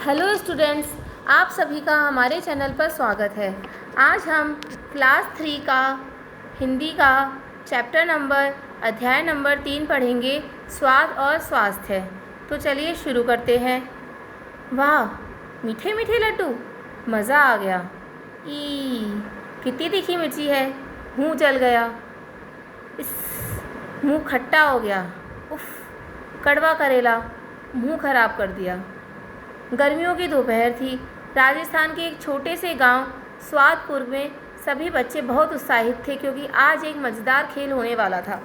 Hello students, आप सभी का हमारे चैनल पर स्वागत है। आज हम क्लास 3 का हिंदी का चैप्टर नंबर अध्याय नंबर 3 पढ़ेंगे, स्वाद और स्वास्थ्य। तो चलिए शुरू करते हैं। वाह, मीठे मीठे लड्डू, मज़ा आ गया। कितनी तीखी मिर्ची है, मुँह जल गया। इस मुँह खट्टा हो गया। उफ, कड़वा करेला, मुँह खराब कर दिया। गर्मियों की दोपहर थी। राजस्थान के एक छोटे से गांव स्वादपुर में सभी बच्चे बहुत उत्साहित थे क्योंकि आज एक मज़ेदार खेल होने वाला था।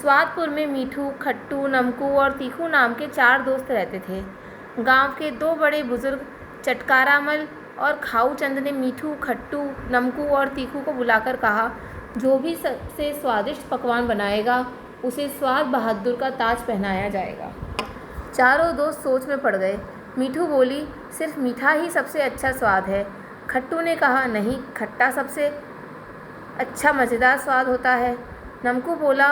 स्वादपुर में मीठू, खट्टू, नमकू और तीखू नाम के 4 दोस्त रहते थे। गांव के 2 बड़े बुजुर्ग चटकारामल और खाऊ चंद ने मीठू, खट्टू, नमकू और तीखू को बुलाकर कहा, जो भी सबसे स्वादिष्ट पकवान बनाएगा उसे स्वाद बहादुर का ताज पहनाया जाएगा। चारों दोस्त सोच में पड़ गए। मीठू बोली, सिर्फ मीठा ही सबसे अच्छा स्वाद है। खट्टू ने कहा, नहीं, खट्टा सबसे अच्छा मज़ेदार स्वाद होता है। नमकू बोला,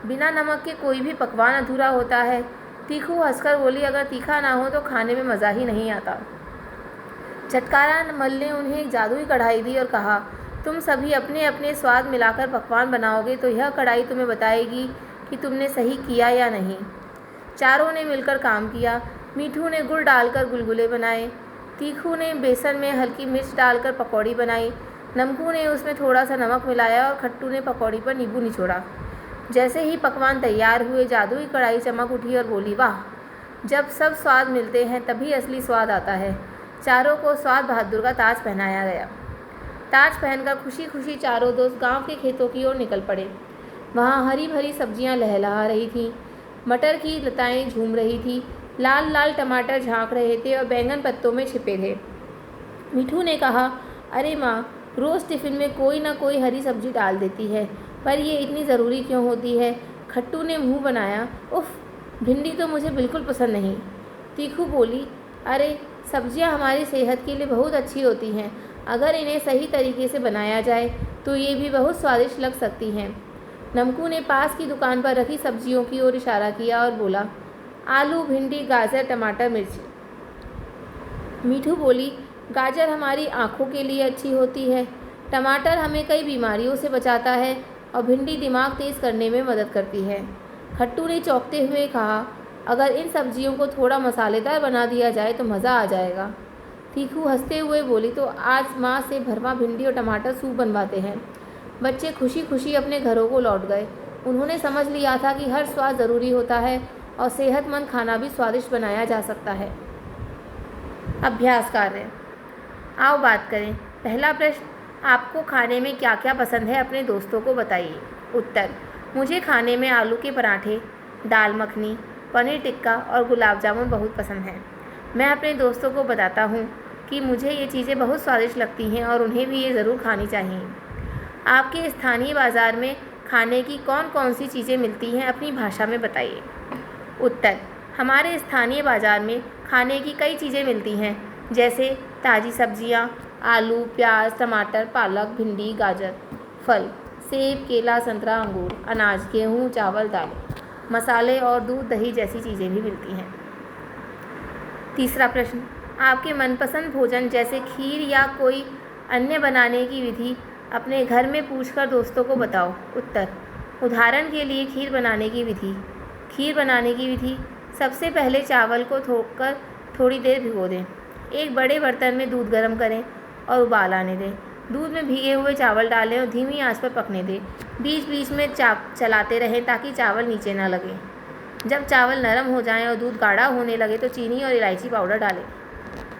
बिना नमक के कोई भी पकवान अधूरा होता है। तीखू हंसकर बोली, अगर तीखा ना हो तो खाने में मज़ा ही नहीं आता। चटकारामल ने उन्हें एक जादुई कढ़ाई दी और कहा, तुम सभी अपने अपने स्वाद मिलाकर पकवान बनाओगे तो यह कढ़ाई तुम्हें बताएगी कि तुमने सही किया या नहीं। चारों ने मिलकर काम किया। मीठू ने गुड़ डालकर गुलगुले बनाए, तीखू ने बेसन में हल्की मिर्च डालकर पकौड़ी बनाई, नमकू ने उसमें थोड़ा सा नमक मिलाया और खट्टू ने पकौड़ी पर नींबू निचोड़ा। जैसे ही पकवान तैयार हुए, जादुई कढ़ाई चमक उठी और बोली, वाह, जब सब स्वाद मिलते हैं तभी असली स्वाद आता है। चारों को स्वाद बहादुर का ताज पहनाया गया। ताज पहनकर खुशी खुशी चारों दोस्त गाँव के खेतों की ओर निकल पड़े। वहाँ हरी भरी सब्जियाँ लहलहा रही थीं, मटर की लताएँ झूम रही थी, लाल लाल टमाटर झांक रहे थे और बैंगन पत्तों में छिपे थे। मीठू ने कहा, अरे माँ, रोज़ टिफ़िन में कोई ना कोई हरी सब्जी डाल देती है, पर ये इतनी ज़रूरी क्यों होती है। खट्टू ने मुंह बनाया, उफ़, भिंडी तो मुझे बिल्कुल पसंद नहीं। तीखू बोली, अरे, सब्जियाँ हमारी सेहत के लिए बहुत अच्छी होती हैं। अगर इन्हें सही तरीके से बनाया जाए तो ये भी बहुत स्वादिष्ट लग सकती हैं। नमकू ने पास की दुकान पर रखी सब्जियों की ओर इशारा किया और बोला, आलू, भिंडी, गाजर, टमाटर, मिर्ची। मीठू बोली, गाजर हमारी आँखों के लिए अच्छी होती है, टमाटर हमें कई बीमारियों से बचाता है और भिंडी दिमाग तेज़ करने में मदद करती है। खट्टू ने चौंकते हुए कहा, अगर इन सब्जियों को थोड़ा मसालेदार बना दिया जाए तो मज़ा आ जाएगा। तीखू हंसते हुए बोली, तो आज माँ से भरमा भिंडी और टमाटर सूप बनवाते हैं। बच्चे खुशी खुशी अपने घरों को लौट गए। उन्होंने समझ लिया था कि हर स्वाद ज़रूरी होता है और सेहतमंद खाना भी स्वादिष्ट बनाया जा सकता है। अभ्यास कार्य। आओ बात करें। पहला प्रश्न, आपको खाने में क्या क्या पसंद है, अपने दोस्तों को बताइए। उत्तर, मुझे खाने में आलू के पराठे, दाल मखनी, पनीर टिक्का और गुलाब जामुन बहुत पसंद हैं। मैं अपने दोस्तों को बताता हूँ कि मुझे ये चीज़ें बहुत स्वादिष्ट लगती हैं और उन्हें भी ये ज़रूर खानी चाहिए। आपके स्थानीय बाज़ार में खाने की कौन कौन सी चीज़ें मिलती हैं, अपनी भाषा में बताइए। उत्तर, हमारे स्थानीय बाज़ार में खाने की कई चीज़ें मिलती हैं, जैसे ताज़ी सब्जियां, आलू, प्याज, टमाटर, पालक, भिंडी, गाजर, फल, सेब, केला, संतरा, अंगूर, अनाज, गेहूँ, चावल, दालें, मसाले और दूध, दही जैसी चीज़ें भी मिलती हैं। तीसरा प्रश्न, आपके मनपसंद भोजन जैसे खीर या कोई अन्य बनाने की विधि अपने घर में पूछकर दोस्तों को बताओ। उत्तर, उदाहरण के लिए खीर बनाने की विधि। सबसे पहले चावल को धोकर थोड़ी देर भिगो दें। एक बड़े बर्तन में दूध गर्म करें और उबाल आने दें। दूध में भीगे हुए चावल डालें और धीमी आंच पर पकने दें। बीच बीच में चलाते रहें ताकि चावल नीचे ना लगे। जब चावल नरम हो जाएं और दूध गाढ़ा होने लगे तो चीनी और इलायची पाउडर डालें।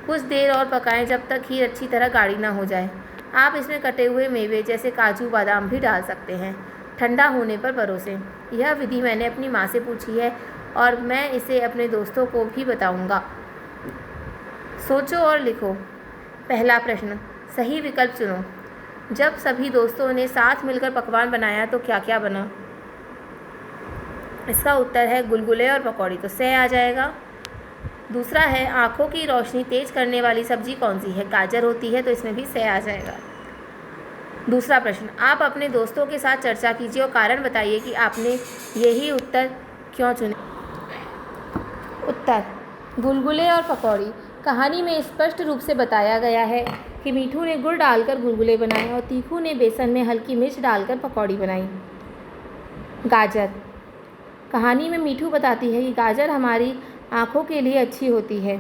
कुछ देर और पकाएं जब तक खीर अच्छी तरह गाढ़ी ना हो जाए। आप इसमें कटे हुए मेवे जैसे काजू, बादाम भी डाल सकते हैं। ठंडा होने पर परोसें। यह विधि मैंने अपनी माँ से पूछी है और मैं इसे अपने दोस्तों को भी बताऊंगा। सोचो और लिखो। पहला प्रश्न, सही विकल्प चुनो। जब सभी दोस्तों ने साथ मिलकर पकवान बनाया तो क्या क्या बना। इसका उत्तर है गुलगुले और पकौड़ी, तो सही आ जाएगा। दूसरा है, आँखों की रोशनी तेज करने वाली सब्जी कौन सी है। गाजर होती है, तो इसमें भी सही आ जाएगा। दूसरा प्रश्न, आप अपने दोस्तों के साथ चर्चा कीजिए और कारण बताइए कि आपने यही उत्तर क्यों चुने। उत्तर, गुलगुले और पकौड़ी। कहानी में स्पष्ट रूप से बताया गया है कि मीठू ने गुड़ डालकर गुलगुले बनाए और तीखू ने बेसन में हल्की मिर्च डालकर पकौड़ी बनाई। गाजर। कहानी में मीठू बताती है कि गाजर हमारी आँखों के लिए अच्छी होती है।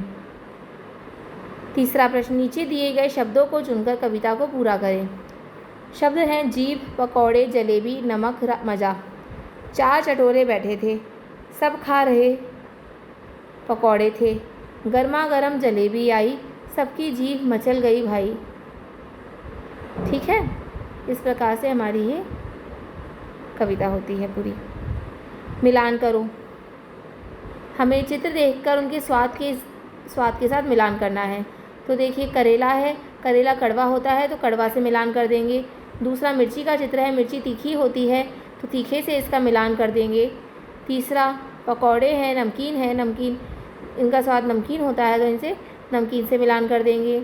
तीसरा प्रश्न, नीचे दिए गए शब्दों को चुनकर कविता को पूरा करें। शब्द हैं जीभ, पकौड़े, जलेबी, नमक, मज़ा। 4 चटोरे बैठे थे, सब खा रहे पकौड़े थे। गर्मा गर्म जलेबी आई, सबकी जीभ मचल गई भाई। ठीक है, इस प्रकार से हमारी ये कविता होती है पूरी। मिलान करो। हमें चित्र देखकर उनके स्वाद के साथ मिलान करना है। तो देखिए, करेला है, करेला कड़वा होता है तो कड़वा से मिलान कर देंगे। दूसरा मिर्ची का चित्र है, मिर्ची तीखी होती है तो तीखे से इसका मिलान कर देंगे। तीसरा पकौड़े हैं, नमकीन है, नमकीन इनका स्वाद नमकीन होता है तो इनसे नमकीन से मिलान कर देंगे।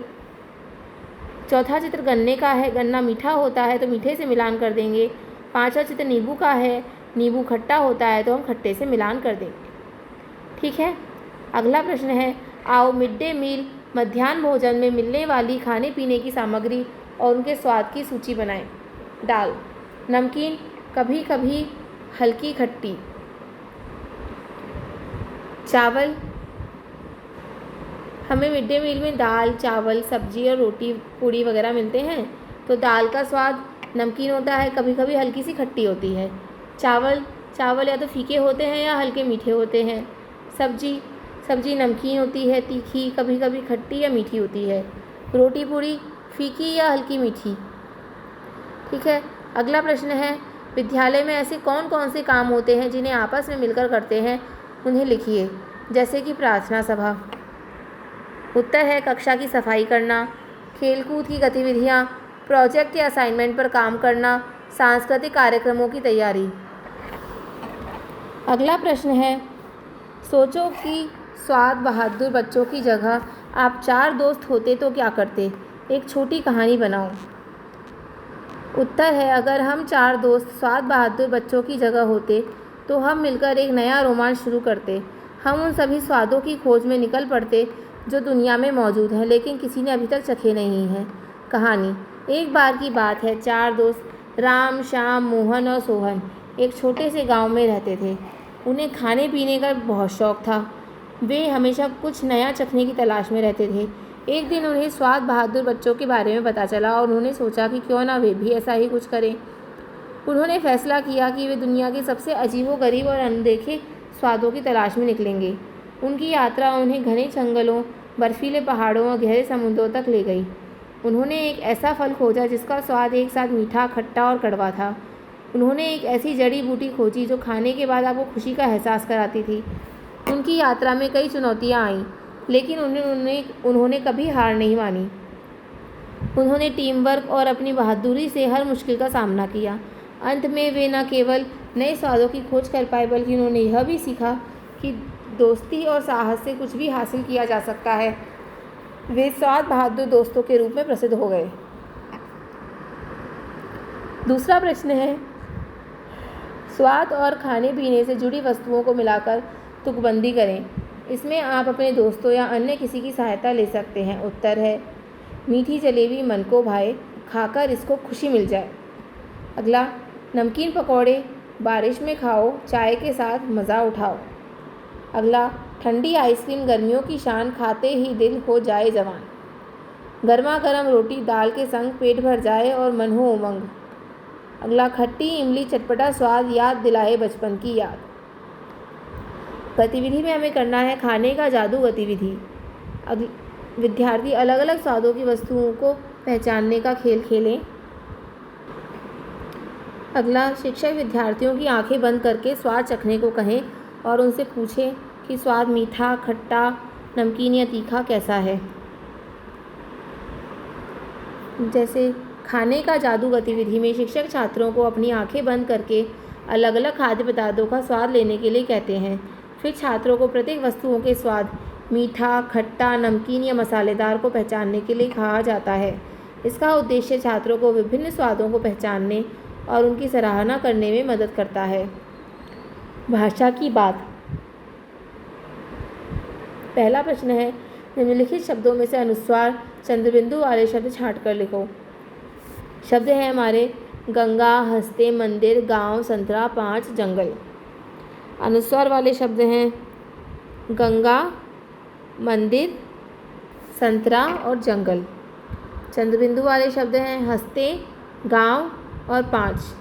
चौथा चित्र गन्ने का है, गन्ना मीठा होता है तो मीठे से मिलान कर देंगे। पांचवा चित्र नींबू का है, नींबू खट्टा होता है तो हम खट्टे से मिलान कर देंगे। ठीक है, अगला प्रश्न है, आओ मिड डे मील मध्याह्न भोजन में मिलने वाली खाने पीने की सामग्री और उनके स्वाद की सूची बनाएं। दाल, नमकीन, कभी कभी हल्की खट्टी। चावल, हमें मिड डे मील में दाल, चावल, सब्जी और रोटी, पूड़ी वगैरह मिलते हैं तो दाल का स्वाद नमकीन होता है, कभी कभी हल्की सी खट्टी होती है। चावल या तो फीके होते हैं या हल्के मीठे होते हैं। सब्जी नमकीन होती है, तीखी, कभी कभी खट्टी या मीठी होती है। रोटी पूड़ी फीकी या हल्की मीठी। ठीक है, अगला प्रश्न है, विद्यालय में ऐसे कौन कौन से काम होते हैं जिन्हें आपस में मिलकर करते हैं, उन्हें लिखिए। जैसे कि प्रार्थना सभा। उत्तर है कक्षा की सफाई करना, खेलकूद की गतिविधियाँ, प्रोजेक्ट या असाइनमेंट पर काम करना, सांस्कृतिक कार्यक्रमों की तैयारी। अगला प्रश्न है, सोचो कि स्वाद बहादुर बच्चों की जगह आप 4 दोस्त होते तो क्या करते, एक छोटी कहानी बनाओ। उत्तर है, अगर हम 4 दोस्त स्वाद बहादुर बच्चों की जगह होते तो हम मिलकर एक नया रोमांच शुरू करते। हम उन सभी स्वादों की खोज में निकल पड़ते जो दुनिया में मौजूद हैं लेकिन किसी ने अभी तक चखे नहीं हैं। कहानी, एक बार की बात है, 4 दोस्त राम, श्याम, मोहन और सोहन एक छोटे से गांव में रहते थे। उन्हें खाने पीने का बहुत शौक़ था। वे हमेशा कुछ नया चखने की तलाश में रहते थे। एक दिन उन्हें स्वाद बहादुर बच्चों के बारे में पता चला और उन्होंने सोचा कि क्यों ना वे भी ऐसा ही कुछ करें। उन्होंने फैसला किया कि वे दुनिया के सबसे अजीबोगरीब और अनदेखे स्वादों की तलाश में निकलेंगे। उनकी यात्रा उन्हें घने जंगलों, बर्फीले पहाड़ों और गहरे समुद्रों तक ले गई। उन्होंने एक ऐसा फल खोजा जिसका स्वाद एक साथ मीठा, खट्टा और कड़वा था। उन्होंने एक ऐसी जड़ी बूटी खोजी जो खाने के बाद आपको खुशी का एहसास कराती थी। उनकी यात्रा में कई चुनौतियाँ आईं, लेकिन उन्होंने कभी हार नहीं मानी। उन्होंने टीम वर्क और अपनी बहादुरी से हर मुश्किल का सामना किया। अंत में वे न केवल नए स्वादों की खोज कर पाए बल्कि उन्होंने यह भी सीखा कि दोस्ती और साहस से कुछ भी हासिल किया जा सकता है। वे स्वाद बहादुर दोस्तों के रूप में प्रसिद्ध हो गए। दूसरा प्रश्न है, स्वाद और खाने पीने से जुड़ी वस्तुओं को मिलाकर तुकबंदी करें। इसमें आप अपने दोस्तों या अन्य किसी की सहायता ले सकते हैं। उत्तर है, मीठी जलेबी मन को भाए, खाकर इसको खुशी मिल जाए। अगला, नमकीन पकौड़े बारिश में खाओ, चाय के साथ मज़ा उठाओ। अगला, ठंडी आइसक्रीम गर्मियों की शान, खाते ही दिल हो जाए जवान। गर्मा गर्म रोटी दाल के संग पेट भर जाए और मन हो उमंग। अगला, खट्टी इमली चटपटा स्वाद याद दिलाए बचपन की याद। गतिविधि में हमें करना है खाने का जादू गतिविधि। विद्यार्थी अलग अलग स्वादों की वस्तुओं को पहचानने का खेल खेलें। अगला, शिक्षक विद्यार्थियों की आंखें बंद करके स्वाद चखने को कहें और उनसे पूछें कि स्वाद मीठा, खट्टा, नमकीन या तीखा कैसा है। जैसे खाने का जादू गतिविधि में शिक्षक छात्रों को अपनी आंखें बंद करके अलग अलग खाद्य पदार्थों का स्वाद लेने के लिए कहते हैं। फिर छात्रों को प्रत्येक वस्तुओं के स्वाद मीठा, खट्टा, नमकीन या मसालेदार को पहचानने के लिए कहा जाता है। इसका उद्देश्य छात्रों को विभिन्न स्वादों को पहचानने और उनकी सराहना करने में मदद करता है। भाषा की बात। पहला प्रश्न है, निम्नलिखित शब्दों में से अनुस्वार चंद्रबिंदु वाले शब्द छाँट कर लिखो। शब्द हैं हमारे गंगा, हंसते, मंदिर, गांव, संतरा, 5, जंगल। अनुस्वार वाले शब्द हैं गंगा, मंदिर, संतरा और जंगल। चंद्रबिंदु वाले शब्द हैं हंसते, गांव और 5।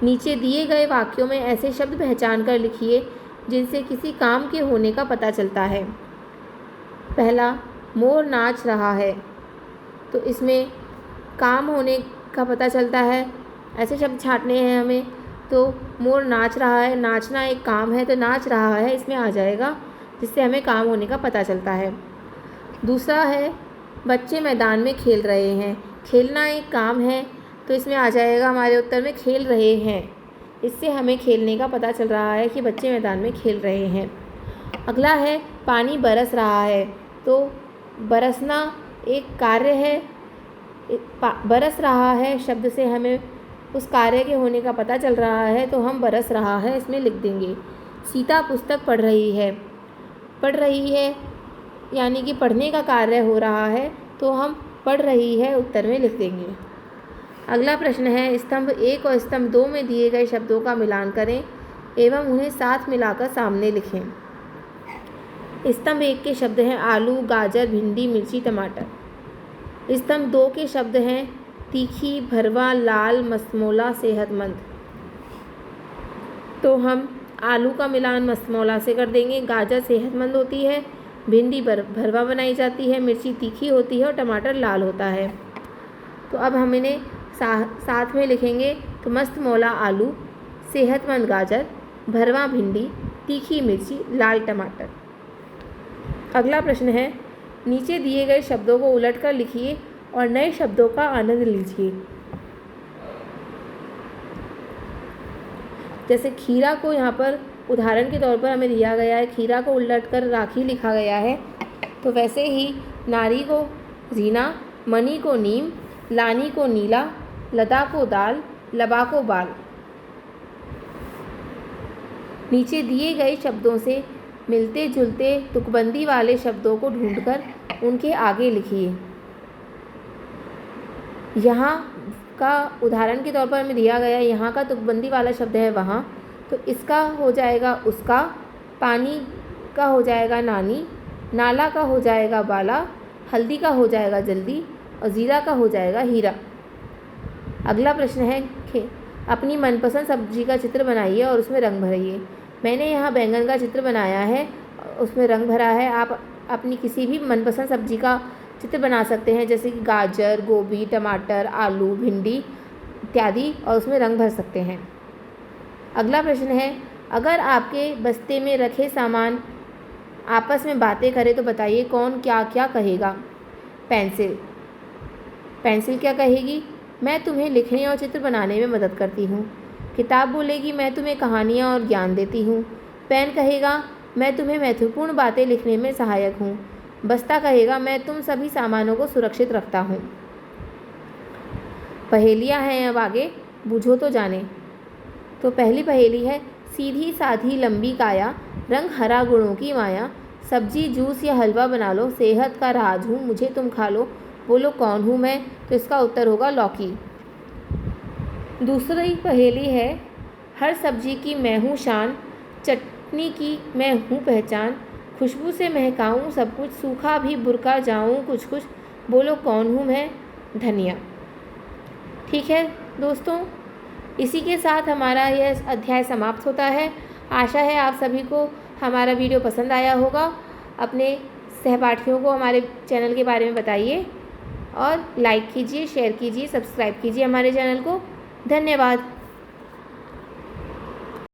नीचे दिए गए वाक्यों में ऐसे शब्द पहचान कर लिखिए जिनसे किसी काम के होने का पता चलता है। पहला, मोर नाच रहा है, तो इसमें काम होने का पता चलता है। ऐसे शब्द छाँटने हैं हमें। तो मोर नाच रहा है, नाचना एक काम है, तो नाच रहा है इसमें आ जाएगा, जिससे हमें काम होने का पता चलता है। दूसरा है बच्चे मैदान में खेल रहे हैं, खेलना एक काम है, तो इसमें आ जाएगा हमारे उत्तर में खेल रहे हैं। इससे हमें खेलने का पता चल रहा है कि बच्चे मैदान में खेल रहे हैं। अगला है पानी बरस रहा है, तो बरसना एक कार्य है। बरस रहा है शब्द से हमें उस कार्य के होने का पता चल रहा है, तो हम बरस रहा है इसमें लिख देंगे। सीता पुस्तक पढ़ रही है यानी कि पढ़ने का कार्य हो रहा है, तो हम पढ़ रही है उत्तर में लिख देंगे। अगला प्रश्न है स्तंभ 1 और स्तंभ 2 में दिए गए शब्दों का मिलान करें एवं उन्हें साथ मिलाकर सामने लिखें। स्तंभ 1 के शब्द हैं आलू, गाजर, भिंडी, मिर्ची, टमाटर। स्तंभ 2 के शब्द हैं तीखी, भरवा, लाल, मसमोला, सेहतमंद। तो हम आलू का मिलान मसमोला से कर देंगे। गाजर सेहतमंद होती है, भिंडी भरवा बनाई जाती है, मिर्ची तीखी होती है और टमाटर लाल होता है। तो अब हम इन्हें साथ में लिखेंगे। तो मस्तमौला आलू, सेहतमंद गाजर, भरवा भिंडी, तीखी मिर्ची, लाल टमाटर। अगला प्रश्न है नीचे दिए गए शब्दों को उलटकर लिखिए और नए शब्दों का आनंद लीजिए। जैसे खीरा को यहाँ पर उदाहरण के तौर पर हमें दिया गया है, खीरा को उलटकर राखी लिखा गया है। तो वैसे ही नारी को जीना, मनी को नीम, लानी को नीला, लता को दाल, लबा को बाल। नीचे दिए गए शब्दों से मिलते जुलते तुकबंदी वाले शब्दों को ढूंढकर उनके आगे लिखिए। यहाँ का उदाहरण के तौर पर हमें दिया गया है, यहाँ का तुकबंदी वाला शब्द है वहाँ, तो इसका हो जाएगा उसका, पानी का हो जाएगा नानी, नाला का हो जाएगा बाला, हल्दी का हो जाएगा जल्दी और ज़ीरा का हो जाएगा हीरा। अगला प्रश्न है अपनी मनपसंद सब्जी का चित्र बनाइए और उसमें रंग भरिए। मैंने यहाँ बैंगन का चित्र बनाया है, उसमें रंग भरा है। आप अपनी किसी भी मनपसंद सब्जी का चित्र बना सकते हैं, जैसे कि गाजर, गोभी, टमाटर, आलू, भिंडी इत्यादि, और उसमें रंग भर सकते हैं। अगला प्रश्न है अगर आपके बस्ते में रखे सामान आपस में बातें करें तो बताइए कौन क्या क्या कहेगा। पेंसिल क्या कहेगी, मैं तुम्हें लिखने और चित्र बनाने में मदद करती हूँ। किताब बोलेगी, मैं तुम्हें कहानियाँ और ज्ञान देती हूँ। पेन कहेगा, मैं तुम्हें महत्वपूर्ण बातें लिखने में सहायक हूँ। बस्ता कहेगा, मैं तुम सभी सामानों को सुरक्षित रखता हूँ। पहेलियाँ हैं अब आगे, बूझो तो जाने। तो पहली पहेली है सीधी साधी लंबी काया, रंग हरा गुणों की माया, सब्जी जूस या हलवा बना लो, सेहत का राज हूँ, मुझे तुम खा लो, बोलो कौन हूँ मैं। तो इसका उत्तर होगा लौकी। दूसरी पहेली है हर सब्जी की मैं हूँ शान, चटनी की मैं हूँ पहचान, खुशबू से महकाऊँ सब कुछ, सूखा भी बुरका जाऊँ कुछ कुछ, बोलो कौन हूँ मैं। धनिया। ठीक है दोस्तों, इसी के साथ हमारा यह अध्याय समाप्त होता है। आशा है आप सभी को हमारा वीडियो पसंद आया होगा। अपने सहपाठियों को हमारे चैनल के बारे में बताइए और लाइक कीजिए, शेयर कीजिए, सब्सक्राइब कीजिए हमारे चैनल को। धन्यवाद।